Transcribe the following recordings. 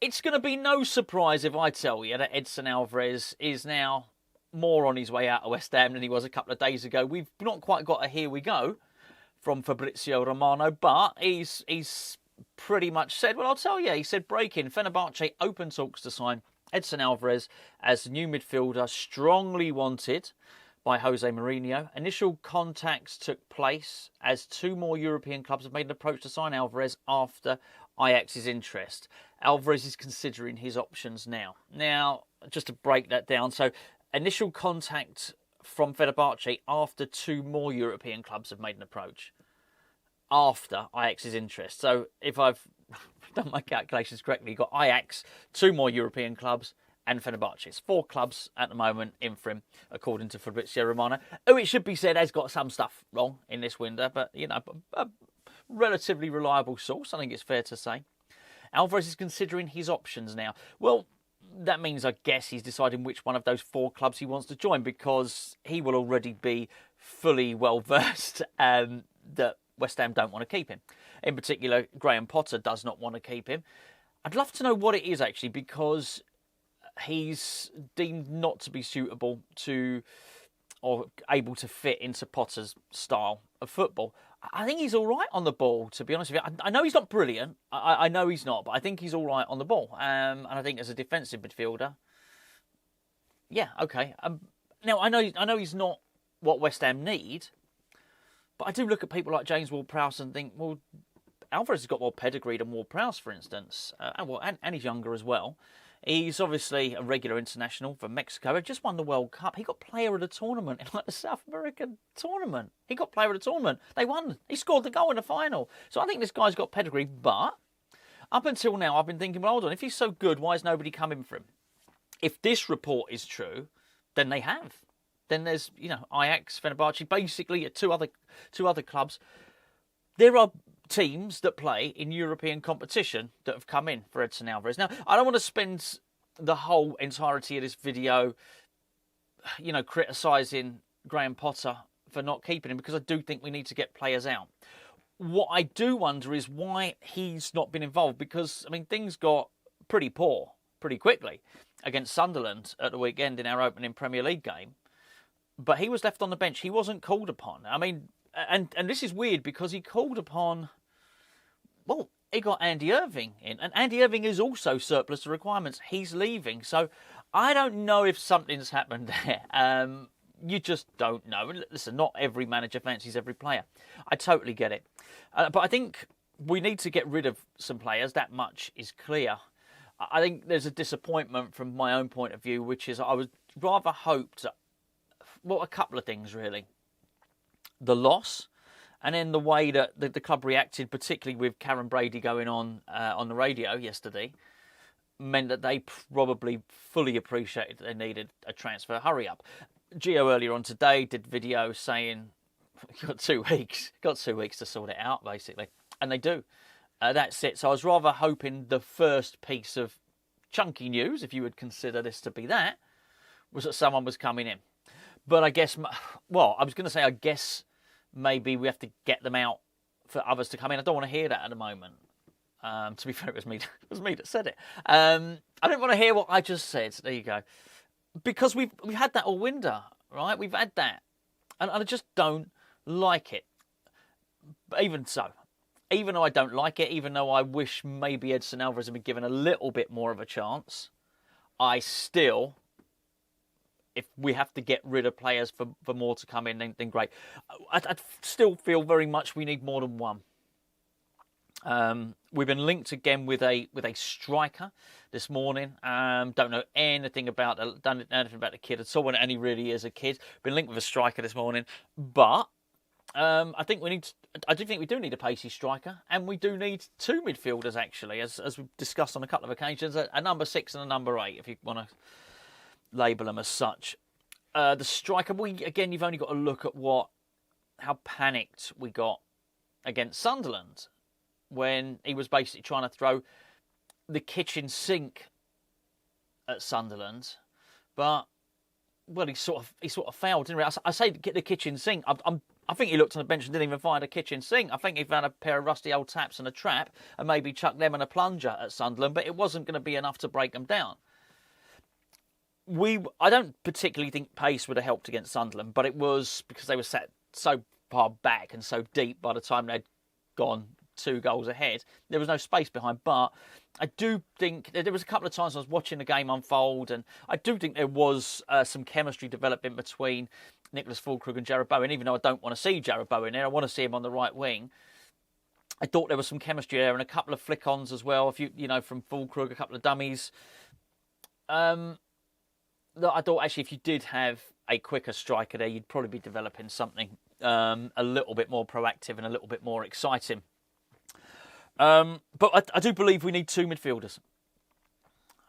It's going to be no surprise if I tell you that Edson Alvarez is now more on his way out of West Ham than he was a couple of days ago. We've not quite got a here we go from Fabrizio Romano, but he's pretty much said, well, I'll tell you, he said breaking, Fenerbahçe open talks to sign Edson Alvarez as the new midfielder, strongly wanted by José Mourinho. Initial contacts took place as 2 more European clubs have made an approach to sign Alvarez after Ajax's interest. Alvarez is considering his options now. Now, just to break that down, so initial contact from Fenerbahçe after 2 more European clubs have made an approach after Ajax's interest. So if I've done my calculations correctly, you've got Ajax, 2 more European clubs, and Fenerbahçe. It's 4 clubs at the moment in for him, according to Fabrizio Romano, who, it should be said, has got some stuff wrong in this window, but, you know, a relatively reliable source, I think it's fair to say. Alvarez is considering his options now. Well, that means, I guess, he's deciding which one of those 4 clubs he wants to join, because he will already be fully well-versed that West Ham don't want to keep him. In particular, Graham Potter does not want to keep him. I'd love to know what it is, actually, because he's deemed not to be suitable to or able to fit into Potter's style of football. I think he's all right on the ball, to be honest with you. I know he's not brilliant. I know he's not, but I think he's all right on the ball. And I think as a defensive midfielder, yeah, okay. Now, I know he's not what West Ham need, but I do look at people like James Ward-Prowse and think, well, Alvarez has got more pedigree than Ward-Prowse, for instance, and he's younger as well. He's obviously a regular international for Mexico. He just won the World Cup. He got player of the tournament in like the South American tournament. He got player of the tournament. They won. He scored the goal in the final. So I think this guy's got pedigree. But up until now, I've been thinking, well, hold on. If he's so good, why is nobody coming for him? If this report is true, then they have. Then there's, you know, Ajax, Fenerbahçe, basically two other clubs. There are teams that play in European competition that have come in for Edson Alvarez. Now, I don't want to spend the whole entirety of this video, you know, criticising Graham Potter for not keeping him, because I do think we need to get players out. What I do wonder is why he's not been involved, because, I mean, things got pretty poor pretty quickly against Sunderland at the weekend in our opening Premier League game. But he was left on the bench. He wasn't called upon. I mean, and this is weird because he called upon, well, he got Andy Irving in. And Andy Irving is also surplus to requirements. He's leaving. So I don't know if something's happened there. You just don't know. Listen, not every manager fancies every player. I totally get it. But I think we need to get rid of some players. That much is clear. I think there's a disappointment from my own point of view, which is I would rather hoped that, well, a couple of things, really. The loss, and then the way that the club reacted, particularly with Karen Brady going on the radio yesterday, meant that they probably fully appreciated they needed a transfer. Hurry up. Gio earlier on today did video saying, got 2 weeks. Got 2 weeks to sort it out, basically. And they do. That's it. So I was rather hoping the first piece of chunky news, if you would consider this to be that, was that someone was coming in. But I guess, well, I was going to say, I guess maybe we have to get them out for others to come in. I don't want to hear that at the moment. To be fair, it was me that said it. I don't want to hear what I just said. There you go. Because we've had that all winter, right? We've had that. And I just don't like it. But even so, even though I don't like it, even though I wish maybe Edson Alvarez had been given a little bit more of a chance, I still, if we have to get rid of players for more to come in, then great. I still feel very much we need more than one. We've been linked again with a striker this morning. Don't know anything about the kid at all, and he really is a kid. Been linked with a striker this morning, but I do think we do need a pacey striker, and we do need 2 midfielders actually, as we've discussed on a couple of occasions, a number 6 and a number 8, if you want to label them as such. The striker, you've only got to look at how panicked we got against Sunderland when he was basically trying to throw the kitchen sink at Sunderland, but well, he sort of failed, didn't he? I say the kitchen sink. I think he looked on the bench and didn't even find a kitchen sink. I think he found a pair of rusty old taps and a trap and maybe chucked them and a plunger at Sunderland, but it wasn't going to be enough to break them down. I don't particularly think pace would have helped against Sunderland, but it was because they were sat so far back and so deep by the time they'd gone 2 goals ahead. There was no space behind, but I do think there was a couple of times I was watching the game unfold, and I do think there was some chemistry developing between Nicholas Füllkrug and Jarrod Bowen, even though I don't want to see Jarrod Bowen there. I want to see him on the right wing. I thought there was some chemistry there and a couple of flick-ons as well, from Füllkrug, a couple of dummies. I thought, actually, if you did have a quicker striker there, you'd probably be developing something a little bit more proactive and a little bit more exciting. But I do believe we need 2 midfielders.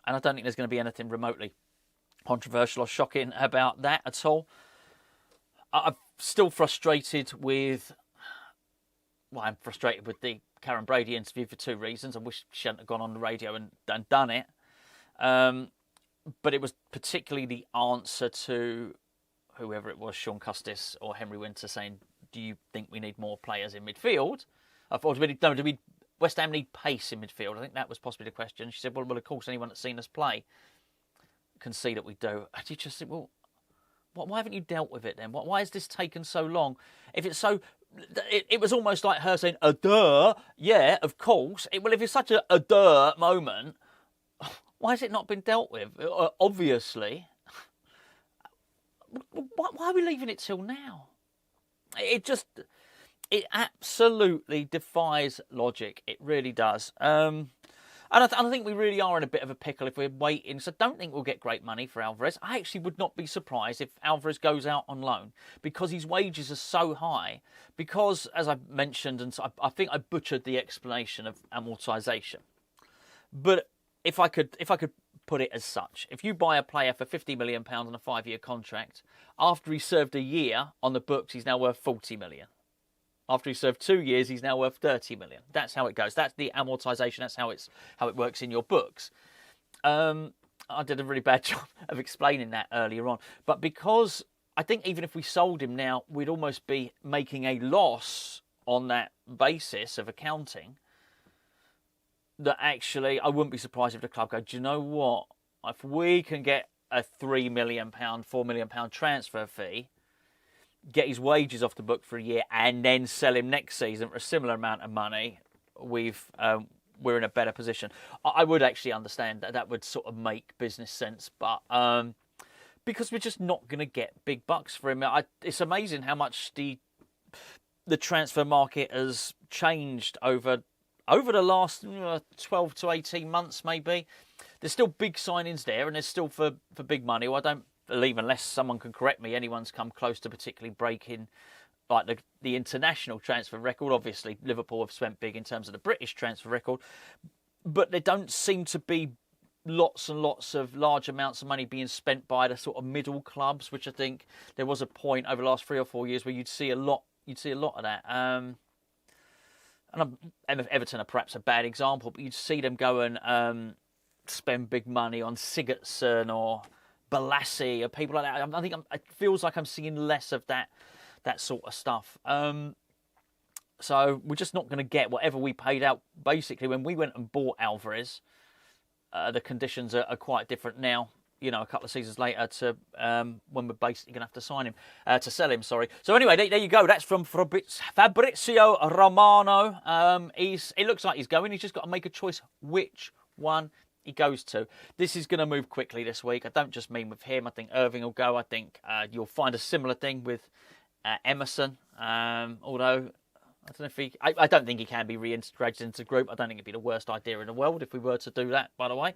And I don't think there's going to be anything remotely controversial or shocking about that at all. I'm still frustrated with... Well, I'm frustrated with the Karen Brady interview for 2 reasons. I wish she hadn't gone on the radio and done it. But it was particularly the answer to whoever it was, Sean Custis or Henry Winter, saying, do you think we need more players in midfield? I thought, do West Ham need pace in midfield? I think that was possibly the question. She said, well, of course, anyone that's seen us play can see that we do. And you just think, well, why haven't you dealt with it then? Why has this taken so long? If it's so... It was almost like her saying, a duh. Yeah, of course. Well, if it's such a duh moment, why has it not been dealt with? Obviously. Why are we leaving it till now? It absolutely defies logic. It really does. And I think we really are in a bit of a pickle if we're waiting. So I don't think we'll get great money for Alvarez. I actually would not be surprised if Alvarez goes out on loan because his wages are so high. Because, as I mentioned, and so I think I butchered the explanation of amortisation. But if I could put it as such, if you buy a player for £50 million on a 5-year contract, after he served a year on the books, he's now worth £40 million. After he served 2 years, he's now worth £30 million. That's how it goes. That's the amortisation. That's how it works in your books. I did a really bad job of explaining that earlier on. But because I think even if we sold him now, we'd almost be making a loss on that basis of accounting, that actually I wouldn't be surprised if the club go, do you know what? If we can get a £3 million, £4 million transfer fee, get his wages off the book for a year and then sell him next season for a similar amount of money, we're in a better position. I would actually understand that would sort of make business sense, but because we're just not going to get big bucks for him. It's amazing how much the transfer market has changed over the last 12 to 18 months, maybe. There's still big signings there, and there's still for big money. Well, I don't believe, unless someone can correct me, anyone's come close to particularly breaking like the international transfer record. Obviously, Liverpool have spent big in terms of the British transfer record, but there don't seem to be lots and lots of large amounts of money being spent by the sort of middle clubs, which I think there was a point over the last 3 or 4 years where you'd see a lot of that. And Everton are perhaps a bad example, but you'd see them go and spend big money on Sigurdsson or Balassi or people like that. I think it feels like I'm seeing less of that sort of stuff. So we're just not going to get whatever we paid out. Basically, when we went and bought Alvarez, the conditions are quite different now. A couple of seasons later to when we're basically going to have to sign him, to sell him, sorry. So anyway, there you go. That's from Fabrizio Romano. It looks like he's going. He's just got to make a choice which one he goes to. This is going to move quickly this week. I don't just mean with him. I think Irving will go. I think you'll find a similar thing with Emerson. Although I don't know if I don't think he can be reintegrated into the group. I don't think it'd be the worst idea in the world if we were to do that, by the way.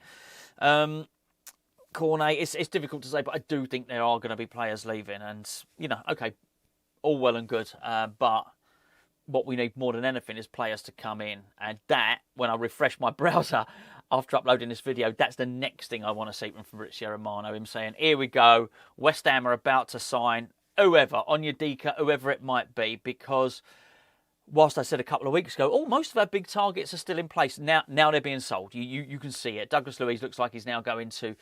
Cornet, it's difficult to say, but I do think there are going to be players leaving. And, okay, all well and good. But what we need more than anything is players to come in. And that, when I refresh my browser after uploading this video, that's the next thing I want to see from Fabrizio Romano. Him saying, here we go, West Ham are about to sign whoever, Onyedika, whoever it might be, because whilst I said a couple of weeks ago, most of our big targets are still in place. Now they're being sold. You can see it. Douglas Luiz looks like he's now going to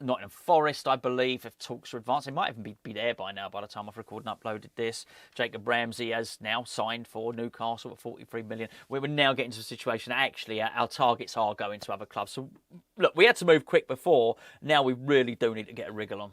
Nottingham Forest, I believe, if talks are advanced. They might even be there by now by the time I've recorded and uploaded this. Jacob Ramsey has now signed for Newcastle at 43 million. We're now getting to a situation that actually our targets are going to other clubs. So, look, we had to move quick before. Now we really do need to get a wriggle on.